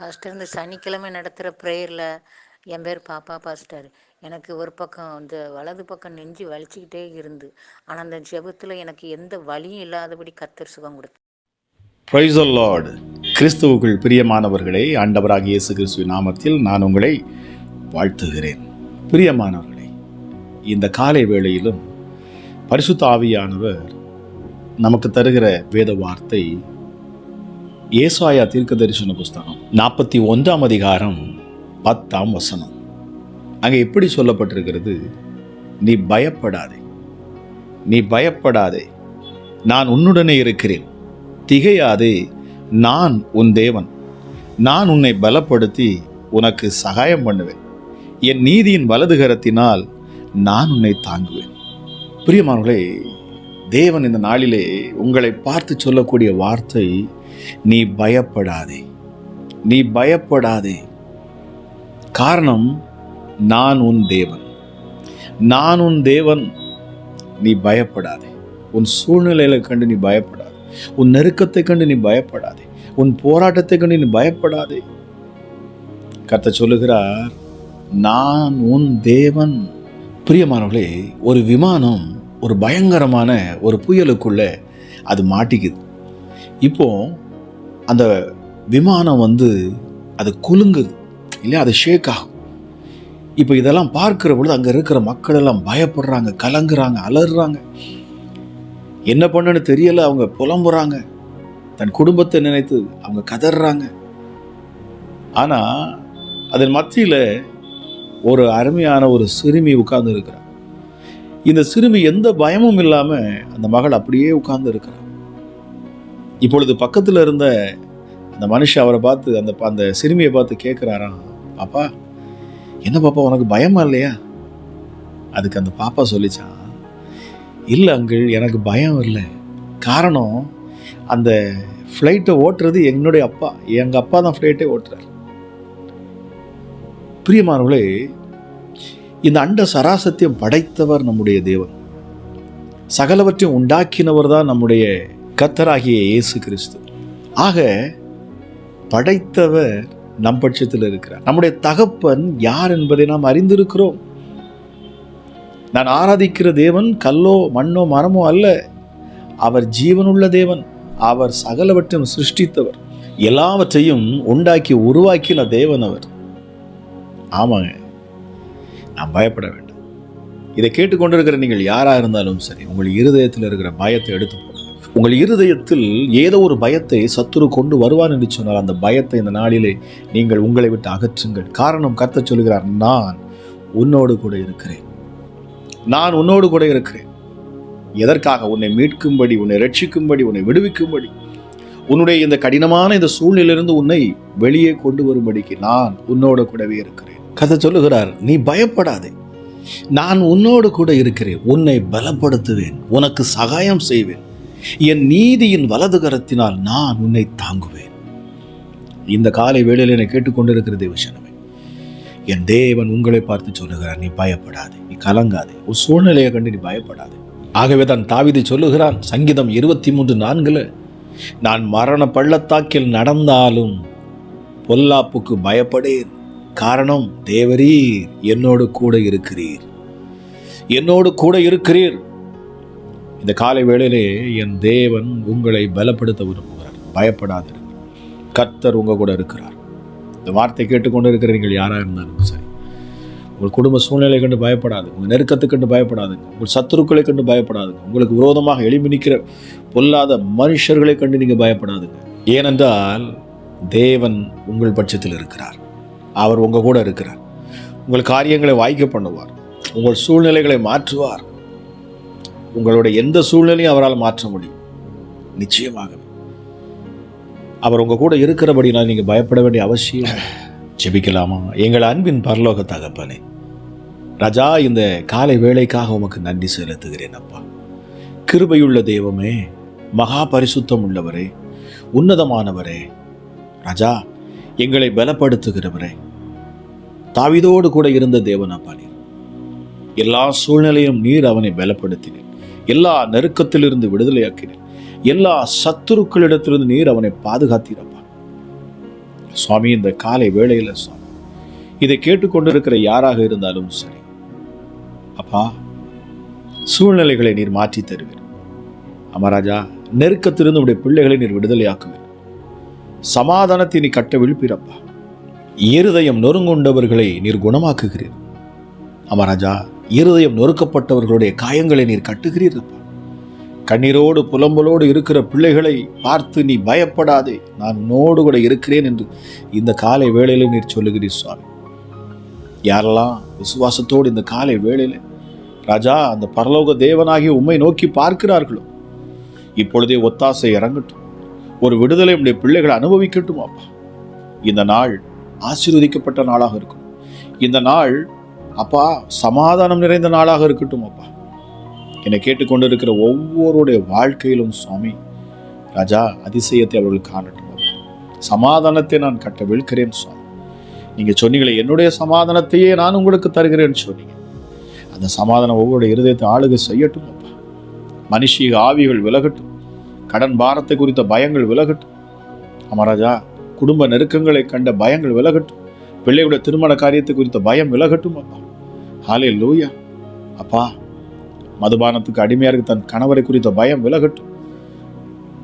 Pastor, இந்த சனிக்கிழமை நடத்துகிற ப்ரேயரில் என் பேர் பாப்பா பாஸ்டர். எனக்கு ஒரு பக்கம் வலது பக்கம் நெஞ்சு வலிச்சுக்கிட்டே இருந்து, ஆனால் அந்த ஜெபத்தில் எனக்கு எந்த வலியும் இல்லாதபடி கர்த்தர் சுகம் கொடுத்தார். Praise the Lord. கிறிஸ்துவுக்குள் பிரியமானவர்களே, ஆண்டவராகிய இயேசு கிறிஸ்துவின் நாமத்தில் நான் உங்களை வாழ்த்துகிறேன். பிரியமானவர்களே, இந்த காலை வேளையிலும் பரிசுத்த ஆவியானவர் நமக்கு தருகிற வேத வார்த்தை ஏசாயா தீர்க்கதரிசன புஸ்தகம் 41ஆம் அதிகாரம் 10ஆம் வசனம். அங்கே எப்படி சொல்லப்பட்டிருக்கிறது? நீ பயப்படாதே, நீ பயப்படாதே, நான் உன்னுடனே இருக்கிறேன். திகையாதே, நான் உன் தேவன். நான் உன்னை பலப்படுத்தி உனக்கு சகாயம் பண்ணுவேன். என் நீதியின் வலதுகரத்தினால் நான் உன்னை தாங்குவேன். பிரியமானவர்களே, தேவன் இந்த நாளிலே உங்களை பார்த்து சொல்லக்கூடிய வார்த்தை, நீ பயப்படாதே, நீ பயப்படாதே. காரணம், நான் உன் தேவன், நான் உன் தேவன். நீ பயப்படாதே. உன் சூழ்நிலைகளை கண்டு நீ பயப்படாதே, உன் நெருக்கத்தை கண்டு நீ பயப்படாதே, உன் போராட்டத்தை கண்டு நீ பயப்படாதே. கர்த்தர் சொல்லுகிறார், நான் உன் தேவன். பிரியமானவர்களே, ஒரு விமானம் ஒரு பயங்கரமான ஒரு புயலுக்குள்ள அது மாட்டிக்குது. இப்போ அந்த விமானம் அது குலுங்குது இல்லையா, அது ஷேக் ஆகும். இப்போ இதெல்லாம் பார்க்கிற பொழுது அங்கே இருக்கிற மக்கள் எல்லாம் பயப்படுறாங்க, கலங்குறாங்க, அலறுறாங்க. என்ன பண்ணுன்னு தெரியல, அவங்க புலம்புறாங்க, தன் குடும்பத்தை நினைத்து அவங்க கதறாங்க. ஆனால் அதன் மத்தியில் ஒரு அருமையான ஒரு சிறுமி உட்கார்ந்து இருக்கிறார். இந்த சிறுமி எந்த பயமும் இல்லாமல் அந்த மகள் அப்படியே உட்கார்ந்து இருக்கிறார். இப்பொழுது பக்கத்தில் இருந்த அந்த மனுஷன் அவரை பார்த்து அந்த சிறுமியை பார்த்து கேட்குறாராம், பாப்பா, என்ன பாப்பா உனக்கு பயமா இல்லையா? அதுக்கு அந்த பாப்பா சொல்லிச்சான், இல்லை அங்கிள், எனக்கு பயம் இல்லை. காரணம், அந்த ஃப்ளைட்டை ஓட்டுறது என்னுடைய அப்பா, எங்கள் அப்பா தான் ஃப்ளைட்டே ஓட்டுறார். பிரியமானவர்களே, இந்த அண்ட சராசத்தியம் படைத்தவர் நம்முடைய தேவன். சகலவற்றையும் உண்டாக்கினவர் தான் நம்முடைய கர்த்தராகிய இயேசு கிறிஸ்து. ஆக படைத்தவர் நம் பட்சத்தில் இருக்கிறார். நம்முடைய தகப்பன் யார் என்பதை நாம் அறிந்திருக்கிறோம். நான் ஆராதிக்கிற தேவன் கல்லோ மண்ணோ மரமோ அல்ல, அவர் ஜீவனுள்ள தேவன். அவர் சகலவற்றையும் சிருஷ்டித்தவர், எல்லாவற்றையும் உண்டாக்கி உருவாக்கின தேவன் அவர். ஆமாங்க, நான் பயப்பட வேண்டும். இதை கேட்டுக்கொண்டிருக்கிற நீங்கள் யாராக இருந்தாலும் சரி, உங்கள் இருதயத்தில் இருக்கிற பயத்தை எடுத்து போடுங்க. உங்கள் இருதயத்தில் ஏதோ ஒரு பயத்தை சத்துரு கொண்டு வருவான் என்று சொன்னால், அந்த பயத்தை இந்த நாளிலே நீங்கள் உங்களை விட்டு அகற்றுங்கள். காரணம், கர்த்தர் சொல்கிறார், நான் உன்னோடு கூட இருக்கிறேன், நான் உன்னோடு கூட இருக்கிறேன். எதற்காக? உன்னை மீட்கும்படி, உன்னை ரட்சிக்கும்படி, உன்னை விடுவிக்கும்படி, உன்னுடைய இந்த கடினமான இந்த சூழ்நிலையிலிருந்து உன்னை வெளியே கொண்டு வரும்படிக்கு நான் உன்னோடு கூடவே இருக்கிறேன். கர்த்தர் சொல்லுகிறார், நீ பயப்படாதே, நான் உன்னோடு கூட இருக்கிறேன், உன்னை பலப்படுத்துவேன், உனக்கு சகாயம் செய்வேன், என் நீதியின் வலது கரத்தினால் நான் உன்னை தாங்குவேன். இந்த காலை வேளையில் என்னை கேட்டுக்கொண்டிருக்கிற தேவஜனமே, என் தேவன் உங்களை பார்த்து சொல்லுகிறார், நீ பயப்படாதே, நீ கலங்காதே, ஒரு சூழ்நிலையை கண்டு நீ பயப்படாதே. ஆகவே தான் தாவீது சொல்லுகிறான் சங்கீதம் 23:4, நான் மரண பள்ளத்தாக்கில் நடந்தாலும் பொல்லாப்புக்கு பயப்படேன். காரணம், தேவரீர் என்னோடு கூட இருக்கிறீர், என்னோடு கூட இருக்கிறீர். இந்த காலை வேளையிலே என் தேவன் உங்களை பலப்படுத்த விரும்புகிறார். பயப்படாதீர்கள், கர்த்தர் உங்க கூட இருக்கிறார். இந்த வார்த்தை கேட்டுக்கொண்டு இருக்கிற நீங்கள் யாராக இருந்தாலும் சரி, உங்கள் குடும்ப சூழ்நிலை கண்டு பயப்படாதுங்க, உங்கள் நெருக்கத்தை கண்டு பயப்படாதுங்க, உங்கள் சத்துருக்களை கண்டு பயப்படாதுங்க, உங்களுக்கு விரோதமாக எழும்பி நிற்கிற பொல்லாத மனுஷர்களை கண்டு நீங்கள் பயப்படாதுங்க. ஏனென்றால் தேவன் உங்கள் பட்சத்தில் இருக்கிறார், அவர் உங்க கூட இருக்கிறார். உங்கள் காரியங்களை வாய்க்க பண்ணுவார், உங்கள் சூழ்நிலைகளை மாற்றுவார். உங்களுடைய எந்த சூழ்நிலையும் அவரால் மாற்ற முடியும். நிச்சயமாக அவர் உங்க கூட இருக்கிறபடினால் நீங்க பயப்பட வேண்டிய அவசியம். ஜெபிக்கலாமா? எங்கள் அன்பின் பரலோக தகப்பனே, ராஜா, இந்த காலை வேளைக்காக உமக்கு நன்றி செலுத்துகிறேன் அப்பா. கிருபையுள்ள தெய்வமே, மகா பரிசுத்தம் உள்ளவரே, உன்னதமானவரே, ராஜா, எங்களை பலப்படுத்துகிறவரே, தாவீதோடு கூட இருந்த தேவன் அப்பா நீர். எல்லா சூழ்நிலையும் நீர் அவனை பலப்படுத்தினீர், எல்லா நெருக்கத்திலிருந்து விடுதலையாக்கினீர், எல்லா சத்துருக்களிடத்திலிருந்து நீர் அவனை பாதுகாத்தீரப்பா. சுவாமி, இந்த காலை வேளையில் சுவாமி இதை கேட்டுக்கொண்டிருக்கிற யாராக இருந்தாலும் சரி அப்பா, சூழ்நிலைகளை நீர் மாற்றி தருவீர். அமராஜா, நெருக்கத்திலிருந்து உடைய பிள்ளைகளை நீர் விடுதலையாக்குவீர். சமாதானத்தை நீ கட்ட விழுப்பீரப்பா. இருதயம் நொறுங்குண்டவர்களை நீர் குணமாக்குகிறீர். அமராஜா, இருதயம் நொறுக்கப்பட்டவர்களுடைய காயங்களை நீர் கட்டுகிறீரப்பா. கண்ணீரோடு புலம்பலோடு இருக்கிற பிள்ளைகளை பார்த்து நீ பயப்படாதே, நான் உன்னோடு கூட இருக்கிறேன் என்று இந்த காலை வேளையில நீர் சொல்லுகிறீர் சுவாமி. யாரெல்லாம் விசுவாசத்தோடு இந்த காலை வேளையில ராஜா அந்த பரலோக தேவனாகிய உம்மை நோக்கி பார்க்கிறார்களோ, இப்பொழுதே ஒத்தாசை இறங்கட்டும். ஒரு விடுதலை உடைய பிள்ளைகளை அனுபவிக்கட்டும் அப்பா. இந்த நாள் ஆசீர்வதிக்கப்பட்ட நாளாக இருக்கும். இந்த நாள் அப்பா சமாதானம் நிறைந்த நாளாக இருக்கட்டும் அப்பா. என்னை கேட்டுக்கொண்டு இருக்கிற ஒவ்வொருடைய வாழ்க்கையிலும் சுவாமி ராஜா அதிசயத்தை அவர்கள் காணட்டும் அப்பா. சமாதானத்தை நான் கட்ட விழுக்கிறேன் சுவாமி. நீங்க சொன்னீங்களே, என்னுடைய சமாதானத்தையே நான் உங்களுக்கு தருகிறேன்னு சொன்னீங்க. அந்த சமாதானம் ஒவ்வொரு இருதயத்தை ஆளுகை செய்யட்டும் அப்பா. மனுஷீக ஆவிகள் விலகட்டும். கடன் பாரத்தை குறித்த பயங்கள் விலகட்டும். அமராஜா, குடும்ப நெருக்கங்களை கண்ட பயங்கள் விலகட்டும். பிள்ளைகளுடைய திருமண காரியத்தை குறித்த பயம் விலகட்டும் அப்பா. ஹல்லேலூயா அப்பா. மதுபானத்துக்கு அடிமையா இருக்க தன் கணவரை குறித்த பயம் விலகட்டும்.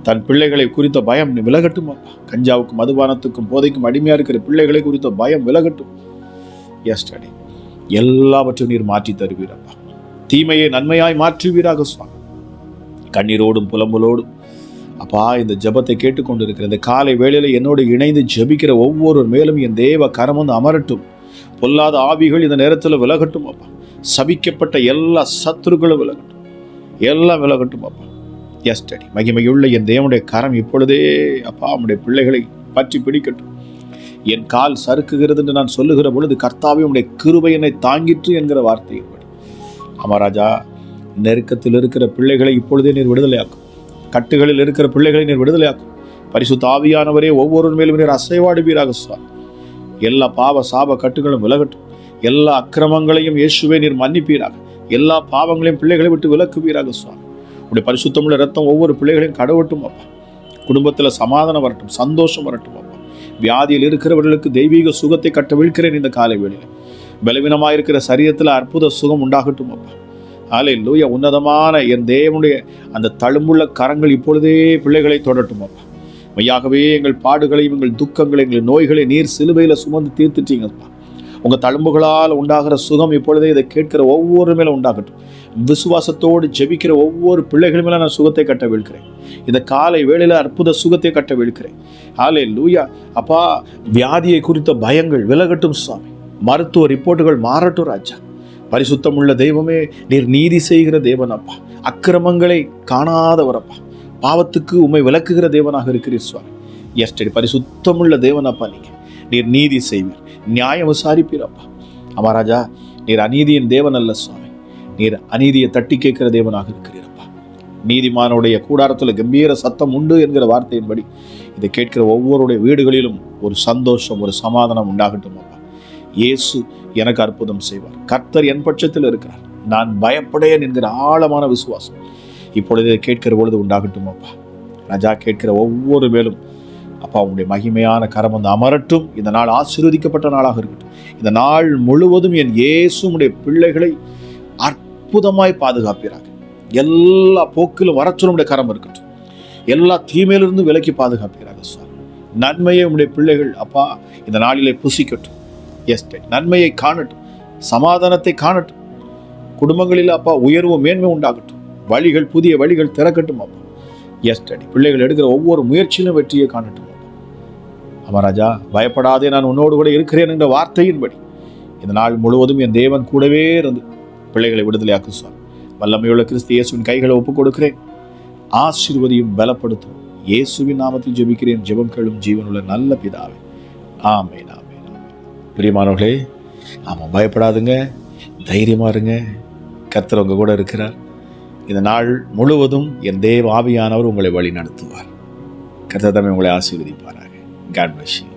தன் பிள்ளைகளை குறித்த பயம் விலகட்டும் அப்பா. கஞ்சாவுக்கும் மதுபானத்துக்கும் போதைக்கும் அடிமையா இருக்கிற பிள்ளைகளை குறித்த பயம் விலகட்டும். எஸ் டாடி, எல்லாவற்றையும் நீர் மாற்றி தருவீரப்பா. தீமையை நன்மையாய் மாற்றுவீராக சுவாமி. கண்ணீரோடும் புலம்பலோடும் அப்பா இந்த ஜெபத்தை கேட்டுக்கொண்டிருக்கிற இந்த காலை வேளையில என்னோடு இணைந்து ஜெபிக்கிற ஒவ்வொரு மேலும் என் தேவ கரம் வந்து அமரட்டும். பொல்லாத ஆவிகள் இந்த நேரத்தில் விலகட்டும் அப்பா. சபிக்கப்பட்ட எல்லா சத்துருக்களும் விலகட்டும். எல்லாம் விலகட்டும் அப்பா. எஸ் டாடி, மகிமையுள்ள என் தேவனுடைய கரம் இப்பொழுதே அப்பா உம்முடைய பிள்ளைகளை பற்றி பிடிக்கட்டும். என் கால் சறுக்குகிறது என்று நான் சொல்லுகிற பொழுது கர்த்தாவே உம்முடைய கிருபை என்னை தாங்கிற்று என்கிற வார்த்தையின்படி அமராஜா, நெருக்கத்தில் இருக்கிற பிள்ளைகளை இப்பொழுதே நீர் விடுதலையாக்கும். கட்டுகளில் இருக்கிற பிள்ளைகளை நீர் விடுதலையாக்கும். பரிசுத்த ஆவியானவரே ஒவ்வொரு மேலும் நீர் அசைவாடுவீராக சுவாமி. எல்லா பாவ சாப கட்டுகளும் விலகட்டும். எல்லா அக்கிரமங்களையும் இயேசுவே நீர் மன்னிப்பீராக. எல்லா பாவங்களையும் பிள்ளைகளை விட்டு விலக்குவீராக சுவாமி. உடைய பரிசுத்தமுள்ள ரத்தம் ஒவ்வொரு பிள்ளைகளையும் கடவட்டும் அப்பா. குடும்பத்தில் சமாதானம் வரட்டும், சந்தோஷம் வரட்டும் அப்பா. வியாதியில் இருக்கிறவர்களுக்கு தெய்வீக சுகத்தை கட்ட விழ்கிறேன் இந்த காலை வேளையில். பலவீனமாயிருக்கிற சரீரத்தில் அற்புத சுகம் உண்டாகட்டும் அப்பா. ஹல்லேலூயா. உன்னதமான என் தேவனுடைய அந்த தழும்புள்ள கரங்கள் இப்பொழுதே பிள்ளைகளை தொடரட்டும் அப்பா. மையாகவே எங்கள் பாடுகளையும் எங்கள் துக்கங்களை எங்கள் நோய்களை நீர் சிலுவையில் சுமந்து தீர்த்துட்டீங்கப்பா. உங்கள் தழும்புகளால் உண்டாகிற சுகம் இப்பொழுதே இதை கேட்கிற ஒவ்வொரு மேலும் உண்டாகட்டும். விசுவாசத்தோடு ஜெபிக்கிற ஒவ்வொரு பிள்ளைகள் மேலே நான் சுகத்தை கட்ட விழுக்கிறேன். இந்த காலை வேளையில் அற்புத சுகத்தை கட்ட விழுக்கிறேன். ஹல்லேலூயா அப்பா. வியாதியை குறித்த பயங்கள் விலகட்டும் சுவாமி. மருத்துவ ரிப்போர்ட்டுகள் மாறட்டும் ராஜா. பரிசுத்தமுள்ள தெய்வமே, நீர் நீதி செய்கிற தேவன் அப்பா. அக்கிரமங்களை காணாதவர் அப்பா. பாவத்துக்கு உம்மை விலக்குகிற தேவனாக இருக்கிறீர் சுவாமி. எஸ்டடி, பரிசுத்தமுள்ள தேவன் அப்பா. நீர் நீதி செய்வீர், நியாயம் விசாரிப்பீர் அப்பா. அமராஜா, நீர் அநீதியின் தேவன் அல்ல சுவாமி. நீர் அநீதியை தட்டி கேட்கிற தேவனாக இருக்கிறீரப்பா. நீதிமானுடைய கூடாரத்தில் கம்பீர சத்தம் உண்டு என்கிற வார்த்தையின்படி இதை கேட்கிற ஒவ்வொருடைய வீடுகளிலும் ஒரு சந்தோஷம், ஒரு சமாதானம் உண்டாகட்டும் அப்பா. இயேசு எனக்கு அற்புதம் செய்வார். கர்த்தர் என் பட்சத்தில் இருக்கிறார், நான் பயப்படேன் என்கிற ஆழமான விசுவாசம் இப்பொழுது கேட்கிற பொழுது உண்டாகட்டும் அப்பா. ராஜா, கேட்கிற ஒவ்வொரு மேலும் அப்பா உங்களுடைய மகிமையான கரம் வந்து அமரட்டும். இந்த நாள் ஆசீர்வதிக்கப்பட்ட நாளாக இருக்கட்டும். இந்த நாள் முழுவதும் என் இயேசு உடைய பிள்ளைகளை அற்புதமாய் பாதுகாப்பீராக. எல்லா போக்கிலும் வரச்சொல்லுடைய கரம் இருக்கட்டும். எல்லா தீமையிலிருந்து விலக்கி பாதுகாப்பீராக சுவாமி. நன்மையை உடைய பிள்ளைகள் அப்பா இந்த நாளிலே புசிக்கட்டும். எஸ், நன்மையை காணட்டும், சமாதானத்தை காணட்டும். குடும்பங்களில் அப்பா உயர்வு மேன்மை உண்டாகட்டும். வழிகள், புதிய வழிகள் திறக்கட்டும் அப்பா. எஸ் டாடி, பிள்ளைகள் எடுக்கிற ஒவ்வொரு முயற்சியிலும் வெற்றியை காணட்டும் அப்பா. அமராஜா, பயப்படாதே, நான் உன்னோடு கூட இருக்கிறேன் என்ற வார்த்தையின்படி இந்த நாள் முழுவதும் என் தேவன் கூடவே இருந்து பிள்ளைகளை விடுதலையாக்கும் சுவாமி. வல்லமையுள்ள கிறிஸ்து இயேசுவின் கைகளை ஒப்புக் கொடுக்கிறேன். ஆசீர்வதியும் பலப்படுத்தும் இயேசுவின் நாமத்தில் ஜெபிக்கிறேன். ஜெபம் கேளும் ஜீவனுள்ள நல்ல பிதாவே. ஆமென், ஆமென், ஆமென். பிரியமானவர்களே, ஆமாம், பயப்படாதுங்க, தைரியமா இருங்க. கர்த்தர் உங்க கூட இருக்கிறார். இந்த நாள் முழுவதும் என் தேவ ஆவியானவர் உங்களை வழி நடத்துவார். கர்த்தர் தாமே உங்களை ஆசீர்வதிப்பாராக. God bless you.